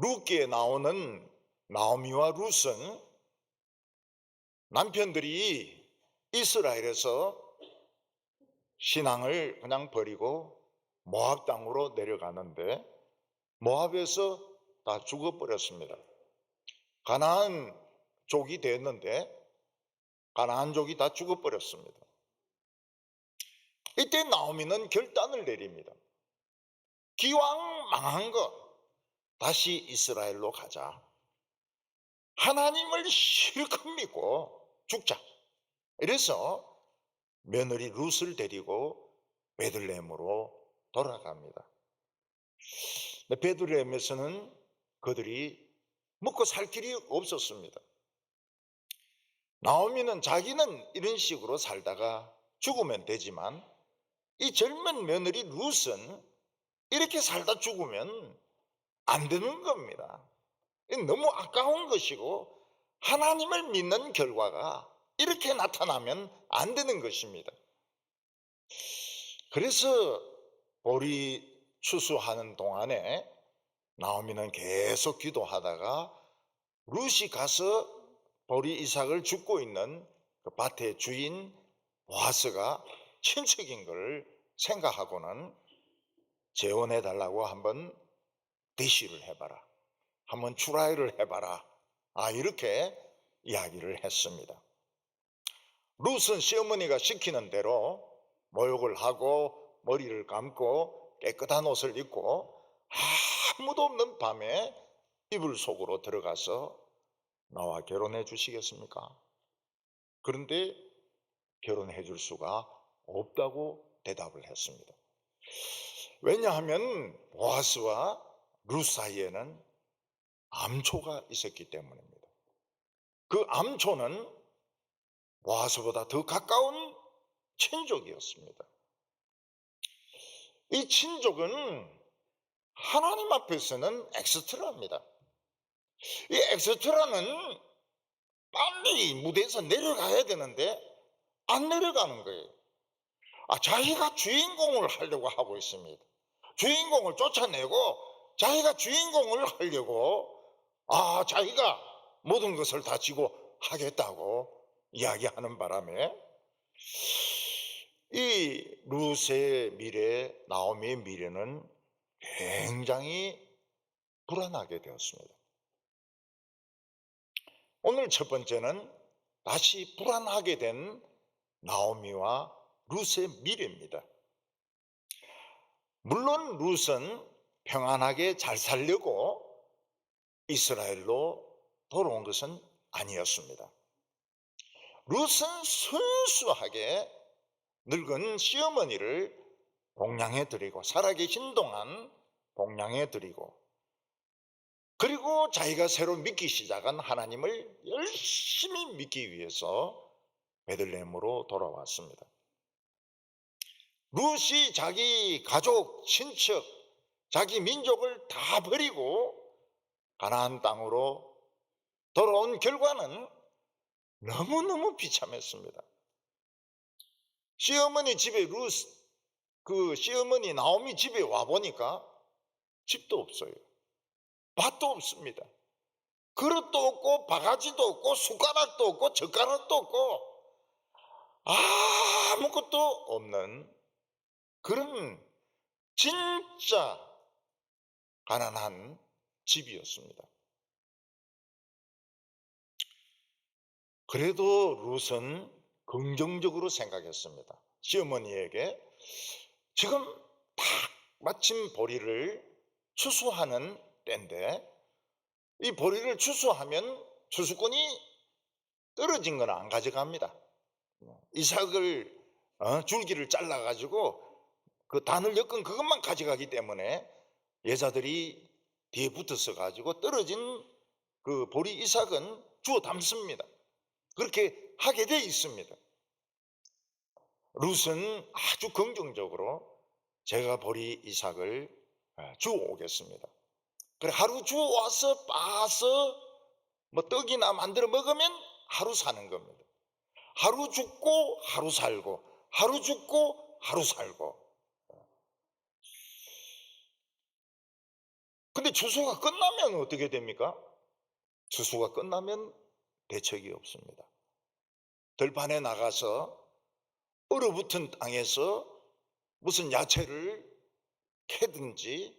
룻기에 나오는 나오미와 룻은 남편들이 이스라엘에서 신앙을 그냥 버리고 모압 땅으로 내려가는데 모압에서 다 죽어버렸습니다. 가나안 족이 됐는데 가나안족이 다 죽어버렸습니다. 이때 나오미는 결단을 내립니다. 기왕 망한 거 다시 이스라엘로 가자. 하나님을 실컷 믿고 죽자. 이래서 며느리 룻을 데리고 베들레헴으로 돌아갑니다. 베들레헴에서는 그들이 먹고 살 길이 없었습니다. 나오미는 자기는 이런 식으로 살다가 죽으면 되지만 이 젊은 며느리 룻은 이렇게 살다 죽으면 안 되는 겁니다. 너무 아까운 것이고 하나님을 믿는 결과가 이렇게 나타나면 안 되는 것입니다. 그래서 보리 추수하는 동안에 나오미는 계속 기도하다가 룻이 가서 보리 이삭을 줍고 있는 그 밭의 주인 보아스가 친척인 걸 생각하고는 재혼해 달라고 한번 대시를 해봐라. 한번 트라이를 해봐라. 이렇게 이야기를 했습니다. 룻은 시어머니가 시키는 대로 모욕을 하고 머리를 감고 깨끗한 옷을 입고 아무도 없는 밤에 이불 속으로 들어가서 나와 결혼해 주시겠습니까? 그런데 결혼해 줄 수가 없다고 대답을 했습니다. 왜냐하면 보아스와 룻 사이에는 암초가 있었기 때문입니다. 그 암초는 보아스보다 더 가까운 친족이었습니다. 이 친족은 하나님 앞에서는 엑스트라입니다. 이 엑스트라는 빨리 무대에서 내려가야 되는데 안 내려가는 거예요. 자기가 주인공을 하려고 하고 있습니다. 주인공을 쫓아내고 자기가 주인공을 하려고 자기가 모든 것을 다 지고 하겠다고 이야기하는 바람에 이 룻의 미래, 나오미의 미래는 굉장히 불안하게 되었습니다. 오늘 첫 번째는 다시 불안하게 된 나오미와 룻의 미래입니다. 물론 룻은 평안하게 잘 살려고 이스라엘로 돌아온 것은 아니었습니다. 룻은 순수하게 늙은 시어머니를 봉양해 드리고 살아계신 동안 봉양해 드리고 그리고 자기가 새로 믿기 시작한 하나님을 열심히 믿기 위해서 베들레헴으로 돌아왔습니다. 룻이 자기 가족, 친척, 자기 민족을 다 버리고 가나안 땅으로 돌아온 결과는 너무너무 비참했습니다. 시어머니 집에 시어머니 나오미 집에 와보니까 집도 없어요. 밭도 없습니다. 그릇도 없고 바가지도 없고 숟가락도 없고 젓가락도 없고 아무것도 없는 그런 진짜 가난한 집이었습니다. 그래도 룻은 긍정적으로 생각했습니다. 시어머니에게 지금 딱 마침 보리를 추수하는 때인데 이 보리를 추수하면 추수꾼이 떨어진 건 안 가져갑니다. 이삭을 줄기를 잘라가지고 그 단을 엮은 그것만 가져가기 때문에 여자들이 뒤에 붙어서 가지고 떨어진 그 보리 이삭은 주워 담습니다. 그렇게 하게 돼 있습니다. 룻은 아주 긍정적으로 제가 보리 이삭을 주워 오겠습니다. 그래 하루 주워 와서 빻아서 뭐 떡이나 만들어 먹으면 하루 사는 겁니다. 하루 죽고 하루 살고 하루 죽고 하루 살고 근데 추수가 끝나면 어떻게 됩니까? 추수가 끝나면 대책이 없습니다. 들판에 나가서 얼어붙은 땅에서 무슨 야채를 캐든지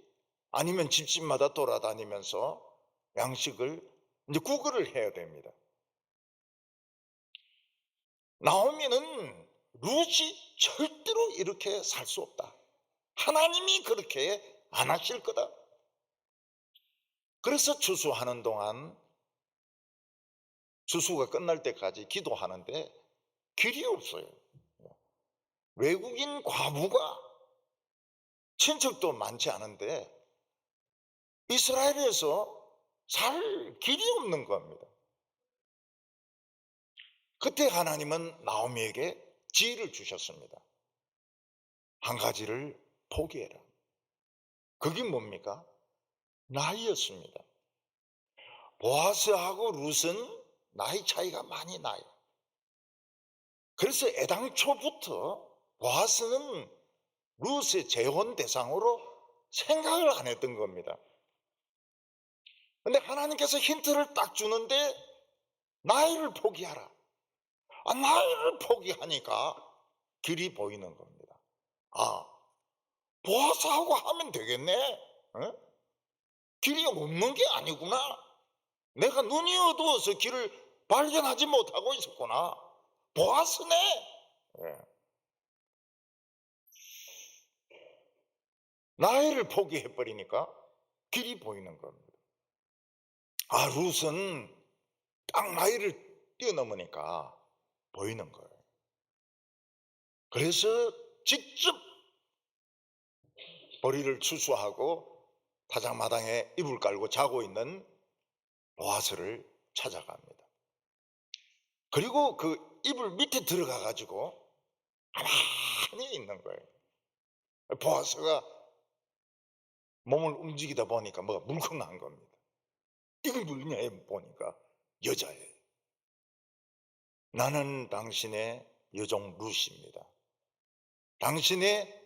아니면 집집마다 돌아다니면서 양식을 이제 구걸을 해야 됩니다. 나오미는 룻이 절대로 이렇게 살 수 없다. 하나님이 그렇게 안 하실 거다. 그래서 추수하는 동안 추수가 끝날 때까지 기도하는데 길이 없어요. 외국인 과부가 친척도 많지 않은데 이스라엘에서 살 길이 없는 겁니다. 그때 하나님은 나오미에게 지혜를 주셨습니다. 한 가지를 포기해라. 그게 뭡니까? 나이였습니다. 보아스하고 룻은 나이 차이가 많이 나요. 그래서 애당초부터 보아스는 룻의 재혼 대상으로 생각을 안 했던 겁니다. 근데 하나님께서 힌트를 딱 주는데 나이를 포기하라. 나이를 포기하니까 길이 보이는 겁니다. 아, 보아스하고 하면 되겠네. 어? 길이 없는 게 아니구나. 내가 눈이 어두워서 길을 발견하지 못하고 있었구나. 보아스네. 예. 나이를 포기해버리니까 길이 보이는 겁니다. 룻은 딱 나이를 뛰어넘으니까 보이는 거예요. 그래서 직접 보리를 추수하고 타작마당에 이불 깔고 자고 있는 보아스를 찾아갑니다. 그리고 그 이불 밑에 들어가 가지고 가만히 있는 거예요. 보아스가 몸을 움직이다 보니까 뭐가 물컹한 겁니다. 이게 뭐냐 보니까 여자예요. 나는 당신의 여종 룻입니다. 당신의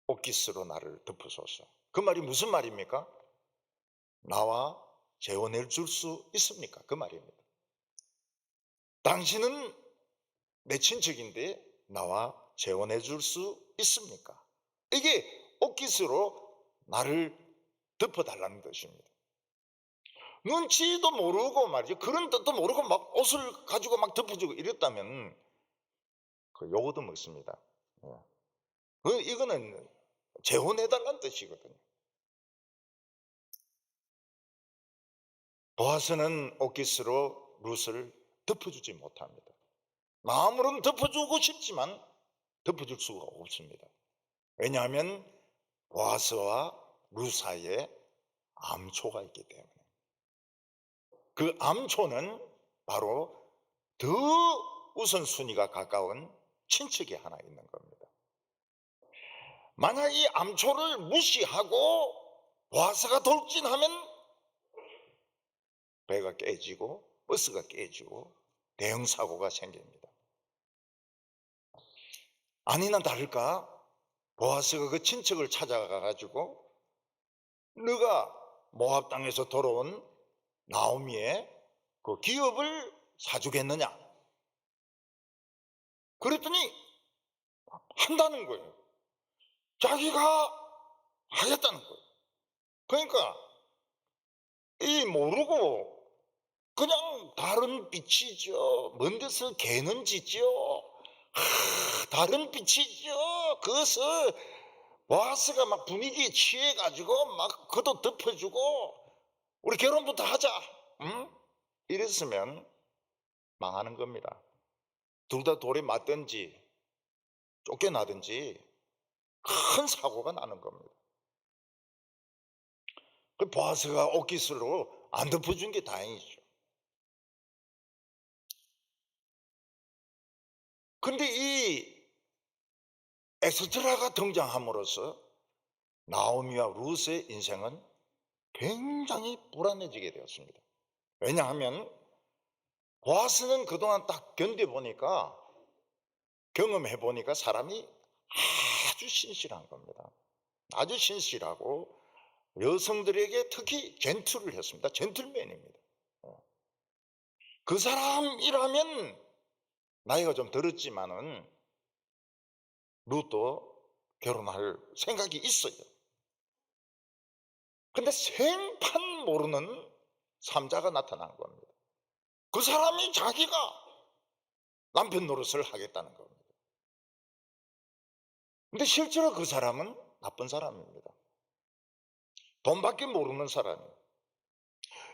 옷깃으로 나를 덮으소서. 그 말이 무슨 말입니까? 나와 재혼해 줄 수 있습니까? 그 말입니다. 당신은 내 친척인데 나와 재혼해 줄 수 있습니까? 이게 옷깃으로 나를 덮어달라는 뜻입니다. 눈치도 모르고 말이죠. 그런 뜻도 모르고 막 옷을 가지고 막 덮어주고 이랬다면 그 요거도 먹습니다. 이거는 재혼해달라는 뜻이거든요. 보아스는 옷깃으로 룻을 덮어주지 못합니다. 마음으로는 덮어주고 싶지만 덮어줄 수가 없습니다. 왜냐하면 보아스와 룻 사이에 암초가 있기 때문에. 그 암초는 바로 더 우선순위가 가까운 친척이 하나 있는 겁니다. 만약 이 암초를 무시하고 보아스가 돌진하면 배가 깨지고 버스가 깨지고 대형 사고가 생깁니다. 아니나 다를까 보아스가 그 친척을 찾아가 가지고 너가 모압 땅에서 돌아온 나오미의 그 기업을 사주겠느냐? 그랬더니 한다는 거예요. 자기가 하겠다는 거예요. 그러니까 이 모르고 그냥 다른 빛이죠. 먼 데서 개는 짖죠. 다른 빛이죠. 그것을 보아스가 막 분위기에 취해가지고 막 그도 덮어주고 우리 결혼부터 하자. 응? 이랬으면 망하는 겁니다. 둘 다 돌에 맞든지 쫓겨나든지 큰 사고가 나는 겁니다. 그 보아스가 옷깃으로 안 덮어준 게 다행이죠. 근데 이 에스트라가 등장함으로써 나오미와 룻의 인생은 굉장히 불안해지게 되었습니다. 왜냐하면 보아스는 그동안 딱 견뎌보니까 경험해보니까 사람이 아주 신실한 겁니다. 아주 신실하고 여성들에게 특히 젠틀을 했습니다. 젠틀맨입니다. 그 사람이라면 나이가 좀 들었지만은 룻도 결혼할 생각이 있어요. 근데 생판 모르는 삼자가 나타난 겁니다. 그 사람이 자기가 남편 노릇을 하겠다는 겁니다. 근데 실제로 그 사람은 나쁜 사람입니다. 돈밖에 모르는 사람이에요.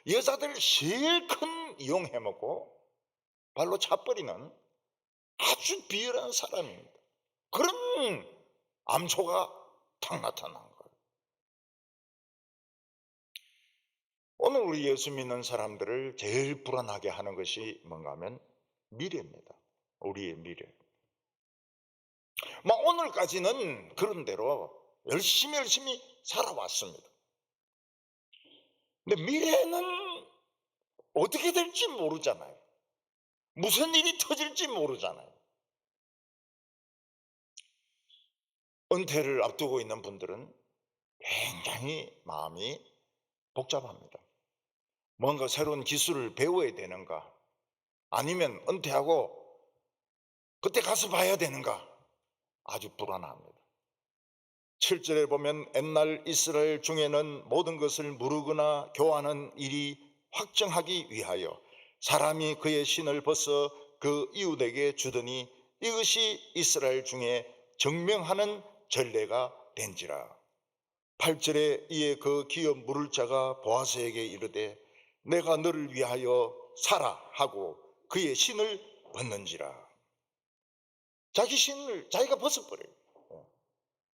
여자들 실컷 이용해먹고 발로 차버리는 아주 비열한 사람입니다. 그런 암소가 탁 나타난 거예요. 오늘 우리 예수 믿는 사람들을 제일 불안하게 하는 것이 뭔가 하면 미래입니다. 우리의 미래. 막 오늘까지는 그런 대로 열심히 살아왔습니다. 근데 미래는 어떻게 될지 모르잖아요. 무슨 일이 터질지 모르잖아요. 은퇴를 앞두고 있는 분들은 굉장히 마음이 복잡합니다. 뭔가 새로운 기술을 배워야 되는가, 아니면 은퇴하고 그때 가서 봐야 되는가, 아주 불안합니다. 7절에 보면 옛날 이스라엘 중에는 모든 것을 무르거나 교환하는 일이 확정하기 위하여 사람이 그의 신을 벗어 그 이웃에게 주더니 이것이 이스라엘 중에 증명하는 전례가 된지라. 8절에 이에 그 기업 물을 자가 보아스에게 이르되 내가 너를 위하여 살아 하고 그의 신을 벗는지라. 자기 신을 자기가 벗어버려요.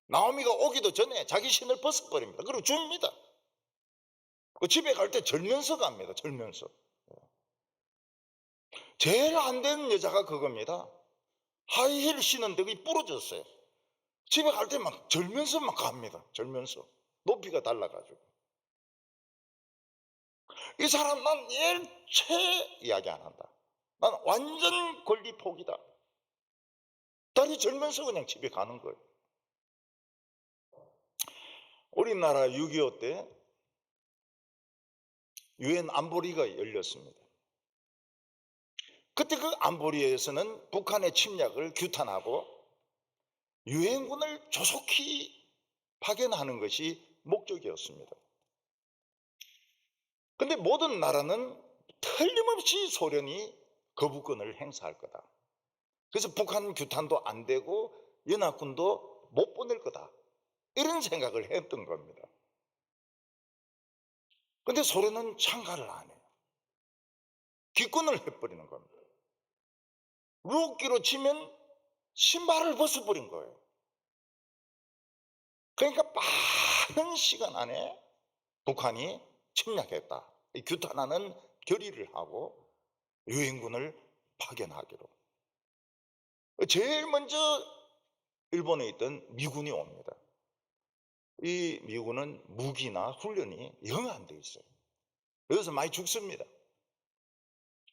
나오미가 오기도 전에 자기 신을 벗어버립니다. 그리고 줍니다. 그 집에 갈 때 절면서 갑니다. 절면서. 제일 안 되는 여자가 그겁니다. 하이힐 신은데 그게 부러졌어요. 집에 갈 때 막 절면서 막 갑니다. 절면서. 높이가 달라가지고. 이 사람 난 일체 이야기 안 한다. 난 완전 권리 포기다. 다리 절면서 그냥 집에 가는 거예요. 우리나라 6.25 때 유엔 안보리가 열렸습니다. 그때 그 안보리에서는 북한의 침략을 규탄하고 유엔군을 조속히 파견하는 것이 목적이었습니다. 그런데 모든 나라는 틀림없이 소련이 거부권을 행사할 거다. 그래서 북한 규탄도 안 되고 연합군도 못 보낼 거다. 이런 생각을 했던 겁니다. 그런데 소련은 참가를 안 해요. 기권을 해버리는 겁니다. 룻기로 치면 신발을 벗어버린 거예요. 그러니까 빠른 시간 안에 북한이 침략했다. 규탄하는 결의를 하고 유엔군을 파견하기로. 제일 먼저 일본에 있던 미군이 옵니다. 이 미군은 무기나 훈련이 영 안 돼 있어요. 그래서 많이 죽습니다.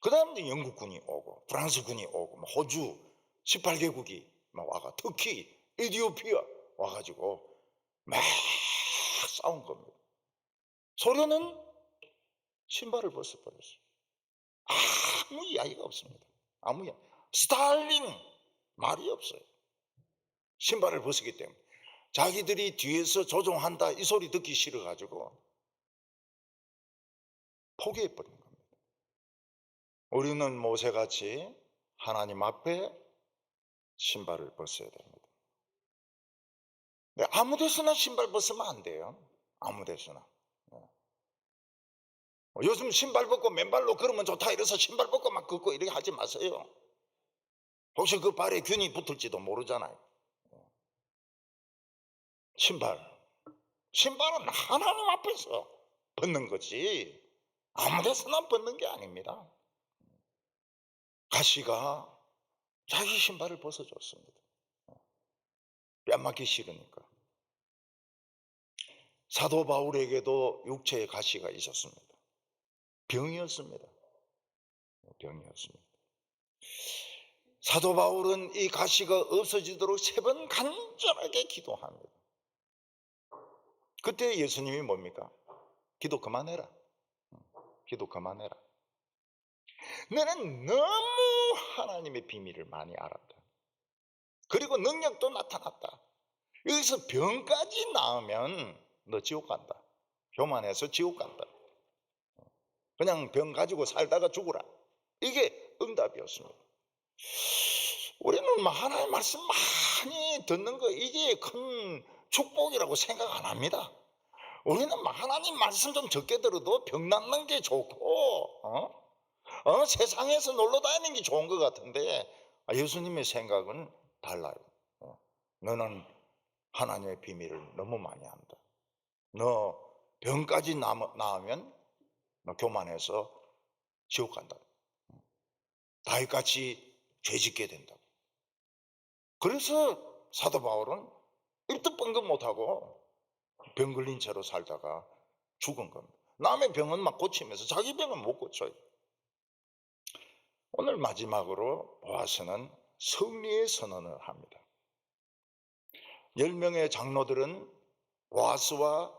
그 다음 에 영국군이 오고 프랑스군이 오고 호주 18개국이 와가 터키, 에티오피아 와가지고 막 싸운 겁니다. 소련은 신발을 벗어버렸어요. 아무 이야기가 없습니다. 아무 이야기. 스탈린 말이 없어요. 신발을 벗었기 때문에. 자기들이 뒤에서 조종한다 이 소리 듣기 싫어가지고 포기해버린 겁니다. 우리는 모세같이 하나님 앞에 신발을 벗어야 됩니다. 아무 데서나 신발 벗으면 안 돼요. 아무 데서나. 요즘 신발 벗고 맨발로 걸으면 좋다 이래서 신발 벗고 막 걷고 이렇게 하지 마세요. 혹시 그 발에 균이 붙을지도 모르잖아요. 신발은 하나님 앞에서 벗는 거지 아무 데서나 벗는 게 아닙니다. 가시가 자기 신발을 벗어줬습니다. 뺨 맞기 싫으니까. 사도 바울에게도 육체의 가시가 있었습니다. 병이었습니다. 병이었습니다. 사도 바울은 이 가시가 없어지도록 3번 간절하게 기도합니다. 그때 예수님이 뭡니까? 기도 그만해라. 기도 그만해라. 너는 너무 하나님의 비밀을 많이 알았다. 그리고 능력도 나타났다. 여기서 병까지 나으면 너 지옥 간다. 교만해서 지옥 간다. 그냥 병 가지고 살다가 죽으라. 이게 응답이었습니다. 우리는 하나님의 말씀 많이 듣는 거 이게 큰 축복이라고 생각 안 합니다. 우리는 하나님 말씀 좀 적게 들어도 병 낫는 게 좋고 세상에서 놀러 다니는 게 좋은 것 같은데 예수님의 생각은 달라요. 너는 하나님의 비밀을 너무 많이 안다. 너 병까지 나으면 너 교만해서 지옥 간다. 다윗같이 죄짓게 된다고. 그래서 사도 바울은 입도 뻥긋 못하고 병 걸린 채로 살다가 죽은 겁니다. 남의 병은 막 고치면서 자기 병은 못 고쳐요. 오늘 마지막으로 보아서는 승리의 선언을 합니다. 10명의 장로들은 보아스와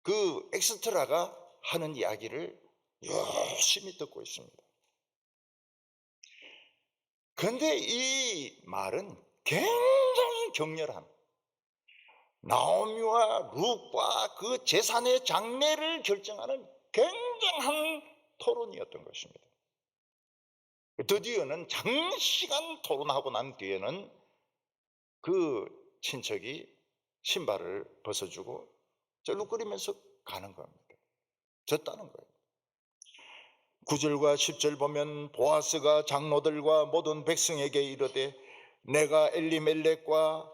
그 엑스트라가 하는 이야기를 열심히 듣고 있습니다. 그런데 이 말은 굉장히 격렬한 나오미와 룻과 그 재산의 장래를 결정하는 굉장한 토론이었던 것입니다. 드디어는 장시간 토론하고 난 뒤에는 그 친척이 신발을 벗어주고 쩔룩거리면서 가는 겁니다. 졌다는 거예요. 9절과 10절 보면 보아스가 장로들과 모든 백성에게 이르되 내가 엘리멜렉과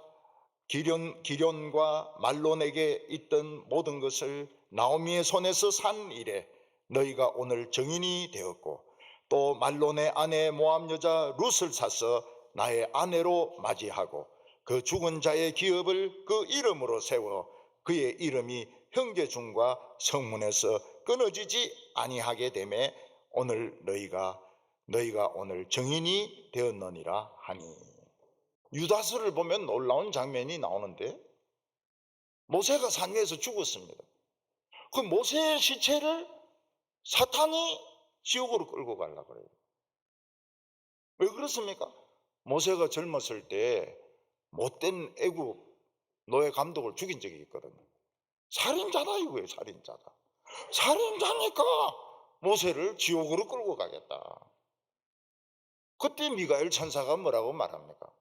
기련과 말론에게 있던 모든 것을 나오미의 손에서 산 이래 너희가 오늘 증인이 되었고 또 말론의 아내 모압 여자 룻을 사서 나의 아내로 맞이하고 그 죽은 자의 기업을 그 이름으로 세워 그의 이름이 형제 중과 성문에서 끊어지지 아니하게 되매 오늘 너희가 오늘 증인이 되었느니라 하니. 유다서를 보면 놀라운 장면이 나오는데 모세가 산 위에서 죽었습니다. 그 모세의 시체를 사탄이 지옥으로 끌고 가려고 그래요. 왜 그렇습니까? 모세가 젊었을 때 못된 애국 노예 감독을 죽인 적이 있거든요. 살인자다 이거예요. 살인자다. 살인자니까 모세를 지옥으로 끌고 가겠다. 그때 미가엘 천사가 뭐라고 말합니까?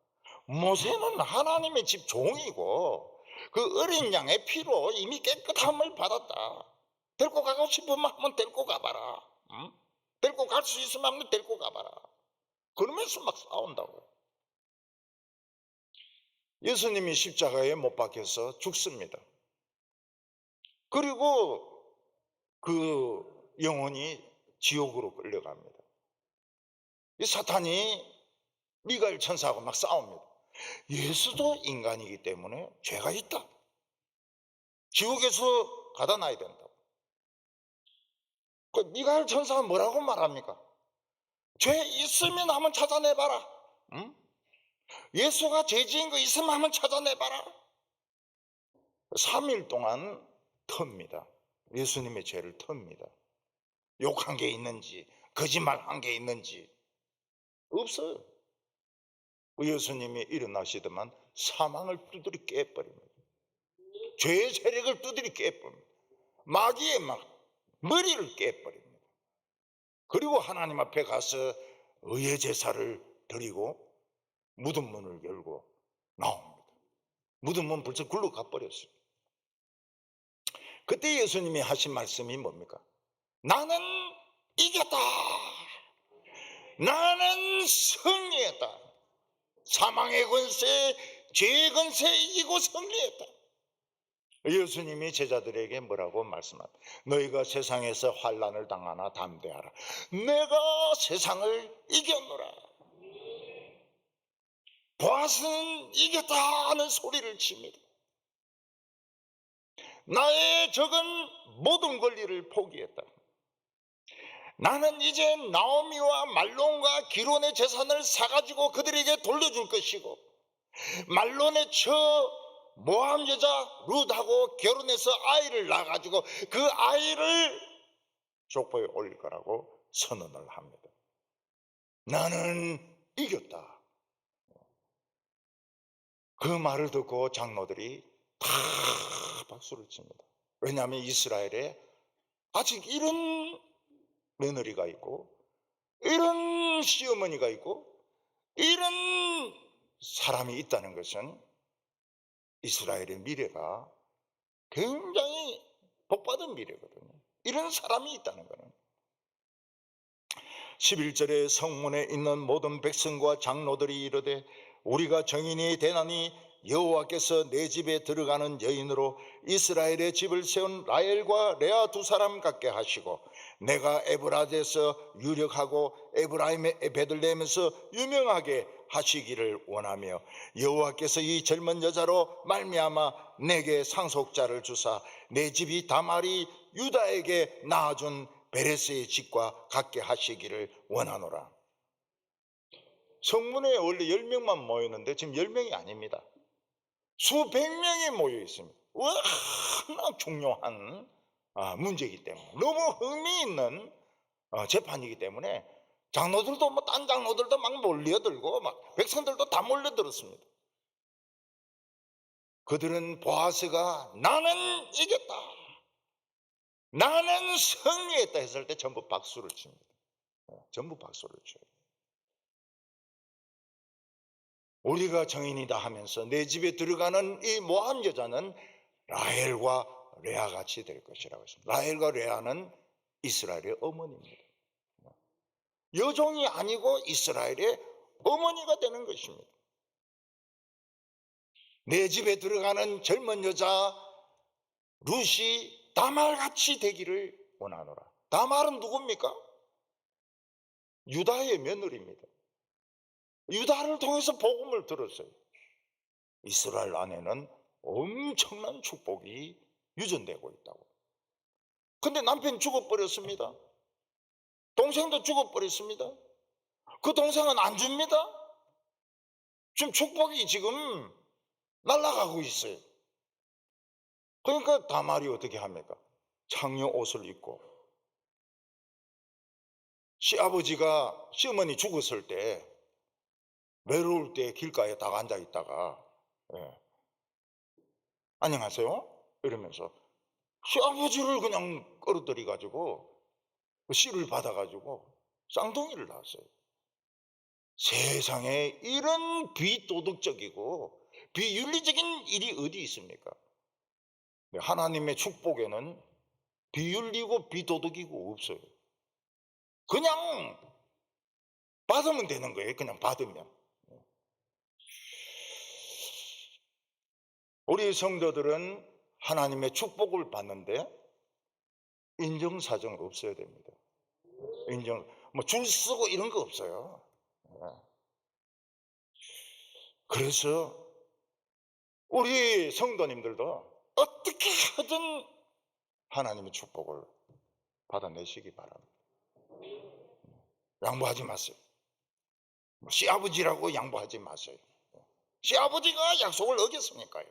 모세는 하나님의 집 종이고 그 어린 양의 피로 이미 깨끗함을 받았다. 데리고 가고 싶으면 한번 데리고 가봐라. 응? 데리고 갈 수 있으면 한번 데리고 가봐라. 그러면서 막 싸운다고요. 예수님이 십자가에 못 박혀서 죽습니다. 그리고 그 영혼이 지옥으로 끌려갑니다. 이 사탄이 미가엘 천사하고 막 싸웁니다. 예수도 인간이기 때문에 죄가 있다. 지옥에서 가다 놔야 된다고. 그 미가엘 천사가 뭐라고 말합니까? 죄 있으면 한번 찾아내봐라. 응? 예수가 죄 지은 거 있으면 한번 찾아내봐라. 3일 동안 텁니다. 예수님의 죄를 텁니다. 욕한 게 있는지 거짓말한 게 있는지 없어요. 예수님이 일어나시더만 사망을 두드리 깨버립니다. 죄의 세력을 두드리 깨버립니다. 마귀의 막 머리를 깨버립니다. 그리고 하나님 앞에 가서 의의 제사를 드리고 무덤 문을 열고 나옵니다. 무덤 문 벌써 굴러 가버렸어요. 그때 예수님이 하신 말씀이 뭡니까? 나는 이겼다. 나는 승리했다. 사망의 권세, 죄의 권세 이기고 승리했다. 예수님이 제자들에게 뭐라고 말씀합니다. 너희가 세상에서 환난을 당하나 담대하라. 내가 세상을 이겼노라. 보아스는 이겼다 하는 소리를 칩니다. 나의 적은 모든 권리를 포기했다. 나는 이제 나오미와 말론과 기론의 재산을 사가지고 그들에게 돌려줄 것이고 말론의 처 모함 여자 룻하고 결혼해서 아이를 낳아가지고 그 아이를 족보에 올릴 거라고 선언을 합니다. 나는 이겼다. 그 말을 듣고 장로들이 다 박수를 칩니다. 왜냐하면 이스라엘에 아직 이런 며느리가 있고, 이런 시어머니가 있고, 이런 사람이 있다는 것은 이스라엘의 미래가 굉장히 복받은 미래거든요. 이런 사람이 있다는 것은. 11절에 성문에 있는 모든 백성과 장로들이 이르되 우리가 정인이 되나니 여호와께서 내 집에 들어가는 여인으로 이스라엘의 집을 세운 라헬과 레아 두 사람 같게 하시고 내가 에브라드에서 유력하고 에브라임의 베들레헴에서 유명하게 하시기를 원하며 여호와께서 이 젊은 여자로 말미암아 내게 상속자를 주사 내 집이 다말이 유다에게 낳아준 베레스의 집과 같게 하시기를 원하노라. 성문에 원래 10명만 모였는데 지금 10명이 아닙니다. 수백 명이 모여 있습니다. 워낙 중요한 문제이기 때문에, 너무 흥미있는 재판이기 때문에 장로들도 딴 장로들도 막 몰려들고 막 백성들도 다 몰려들었습니다. 그들은 보아스가 나는 이겼다, 나는 승리했다 했을 때 전부 박수를 칩니다. 전부 박수를 쳐요. 우리가 정인이다 하면서 내 집에 들어가는 이 모함 여자는 라헬과 레아 같이 될 것이라고 했습니다. 라헬과 레아는 이스라엘의 어머니입니다. 여종이 아니고 이스라엘의 어머니가 되는 것입니다. 내 집에 들어가는 젊은 여자 룻이 다말같이 되기를 원하노라. 다말은 누굽니까? 유다의 며느리입니다. 유다를 통해서 복음을 들었어요. 이스라엘 안에는 엄청난 축복이 유전되고 있다고. 근데 남편이 죽어버렸습니다. 동생도 죽어버렸습니다. 그 동생은 안 줍니다. 지금 축복이 지금 날아가고 있어요. 그러니까 다말이 어떻게 합니까? 창녀 옷을 입고, 시아버지가 시어머니 죽었을 때 외로울 때 길가에 딱 앉아 있다가 안녕하세요 이러면서 시아버지를 그냥 끌어들여 가지고 씨를 받아 가지고 쌍둥이를 낳았어요. 세상에 이런 비도덕적이고 비윤리적인 일이 어디 있습니까? 하나님의 축복에는 비윤리고 비도덕이고 없어요. 그냥 받으면 되는 거예요. 그냥 받으면. 우리 성도들은 하나님의 축복을 받는데 인정사정 없어야 됩니다. 줄 서고 이런 거 없어요. 그래서 우리 성도님들도 어떻게 하든 하나님의 축복을 받아내시기 바랍니다. 양보하지 마세요. 시아버지라고 양보하지 마세요. 시아버지가 약속을 어겼으니까요.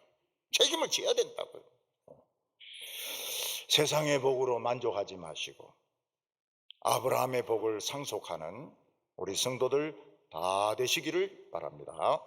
책임을 져야 된다고요. 세상의 복으로 만족하지 마시고 아브라함의 복을 상속하는 우리 성도들 다 되시기를 바랍니다.